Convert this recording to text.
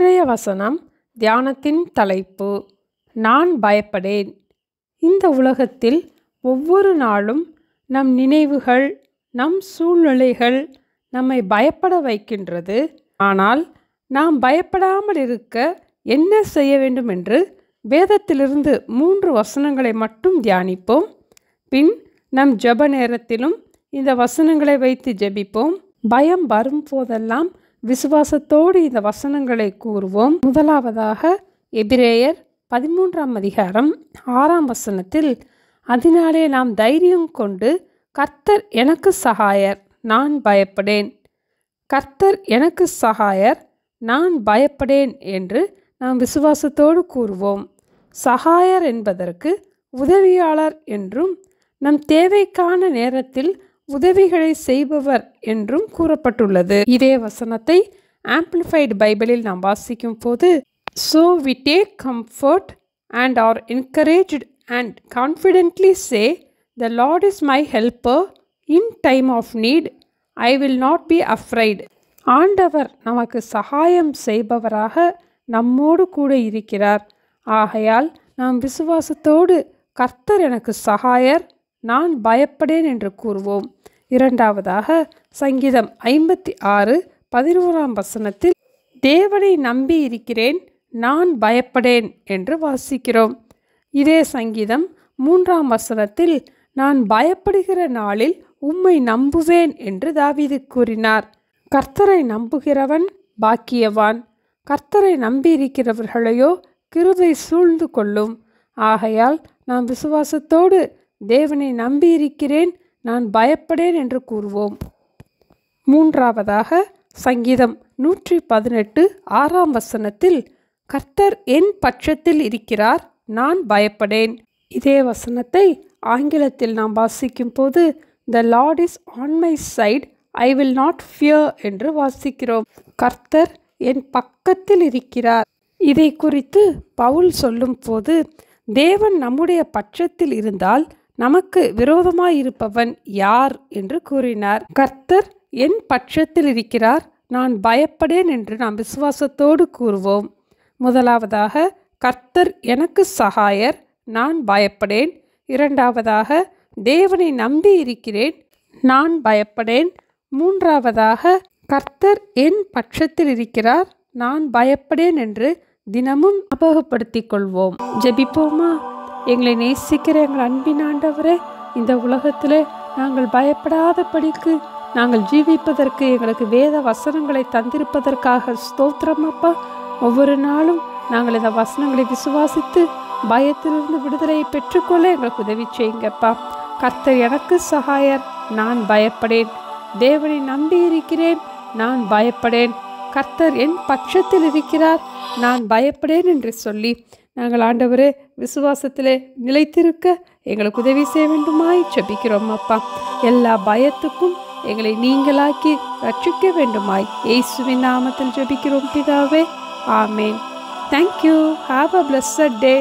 இன்றைய வசனம் தியானத்தின் தலைப்பு, நான் பயப்படேன். இந்த உலகத்தில் ஒவ்வொரு நாளும் நம் நினைவுகள், நம் சூழ்நிலைகள் நம்மை பயப்பட வைக்கின்றது. ஆனால் நாம் பயப்படாமல் இருக்க என்ன செய்ய வேண்டும் என்று வேதத்திலிருந்து 3 வசனங்களை மட்டும் தியானிப்போம். பின் நம் ஜெப நேரத்திலும் இந்த வசனங்களை வைத்து ஜெபிப்போம். பயம் வரும் போதெல்லாம் விசுவாசத்தோடு இந்த வசனங்களை கூறுவோம். முதலாவதாக எபிரேயர் 13ஆம் அதிகாரம் 6ஆம் வசனத்தில், அதனாலே நாம் தைரியம் கொண்டு கர்த்தர் எனக்கு சகாயர், நான் பயப்படேன். கர்த்தர் எனக்கு சகாயர், நான் பயப்படேன் என்று நாம் விசுவாசத்தோடு கூறுவோம். சகாயர் என்பதற்கு உதவியாளர் என்றும், நம் தேவைக்கான நேரத்தில் உதவிகளை செய்பவர் என்றும் கூறப்பட்டுள்ளது. இதே வசனத்தை ஆம்பிளிஃபைடு பைபிளில் நாம் வாசிக்கும் போது, So we take comfort and are encouraged and confidently say, The Lord is my helper in time of need. I will not be afraid. ஆண்டவர் நமக்கு சகாயம் செய்பவராக நம்மோடு கூட இருக்கிறார். ஆகையால் நாம் விசுவாசத்தோடு கர்த்தர் எனக்கு சகாயர், நான் பயப்படேன் என்று கூறுவோம். இரண்டாவதாக சங்கீதம் 56:11ஆம் வசனத்தில், தேவனை நம்பி இருக்கிறேன், நான் பயப்படேன் என்று வாசிக்கிறோம். இதே சங்கீதம் 3ஆம் வசனத்தில், நான் பயப்படுகிற நாளில் உம்மை நம்புவேன் என்று தாவீது கூறினார். கர்த்தரை நம்புகிறவன் பாக்கியவான். கர்த்தரை நம்பியிருக்கிறவர்களையோ கிருபை சூழ்ந்து கொள்ளும். ஆகையால் நாம் விசுவாசத்தோடு தேவனை நம்பியிருக்கிறேன், நான் பயப்படேன் என்று கூறுவோம். மூன்றாவதாக சங்கீதம் 118:6ஆம் வசனத்தில், கர்த்தர் என் பட்சத்தில் இருக்கிறார், நான் பயப்படேன். இதே வசனத்தை ஆங்கிலத்தில் நாம் வாசிக்கும் போது, The Lord is on my side, I will not fear என்று வாசிக்கிறோம். கர்த்தர் என் பக்கத்தில் இருக்கிறார். இதை குறித்து பவுல் சொல்லும் போது, தேவன் நம்முடைய பட்சத்தில் இருந்தால் நமக்கு விரோதமாயிருப்பவன் யார் என்று கூறினார். கர்த்தர் என் பட்சத்தில் இருக்கிறார், நான் பயப்படேன் என்று நாம் விசுவாசத்தோடு கூறுவோம். முதலாவதாக கர்த்தர் எனக்கு சகாயர், நான் பயப்படேன். இரண்டாவதாக தேவனை நம்பி இருக்கிறேன், நான் பயப்படேன். மூன்றாவதாக கர்த்தர் என் பட்சத்தில் இருக்கிறார், நான் பயப்படேன் என்று தினமும் ஞாபகப்படுத்திக் கொள்வோம். ஜெபிப்போமா? எங்களை நேசிக்கிற எங்கள் அன்பின் ஆண்டவரே, இந்த உலகத்திலே நாங்கள் பயப்படாதபடிக்கு நாங்கள் ஜீவிப்பதற்கு எங்களுக்கு வேத வசனங்களை தந்திருப்பதற்காக ஸ்தோத்திரம் அப்பா. ஒவ்வொரு நாளும் நாங்கள் இந்த வசனங்களை விசுவாசித்து பயத்திலிருந்து விடுதலையை பெற்றுக்கொள்ள எங்களுக்கு உதவி செய்யுங்கப்பா. கர்த்தர் எனக்கு சகாயர், நான் பயப்படேன். தேவனை நம்பி இருக்கிறேன், நான் பயப்படேன். கர்த்தர் என் பட்சத்தில் இருக்கிறார், நான் பயப்படேன் என்று சொல்லி நாங்கள் ஆண்டவரே விசுவாசத்திலே நிலைத்திருக்க எங்களுக்கு உதவி செய்ய வேண்டுமாய் ஜெபிக்கிறோம் அப்பா. எல்லா பயத்துக்கும் எங்களை நீங்களாக்கி ரட்சிக்க வேண்டுமாய் இயேசுவின் நாமத்தில் ஜெபிக்கிறோம் பிதாவே, ஆமேன். Thank you. Have a blessed day.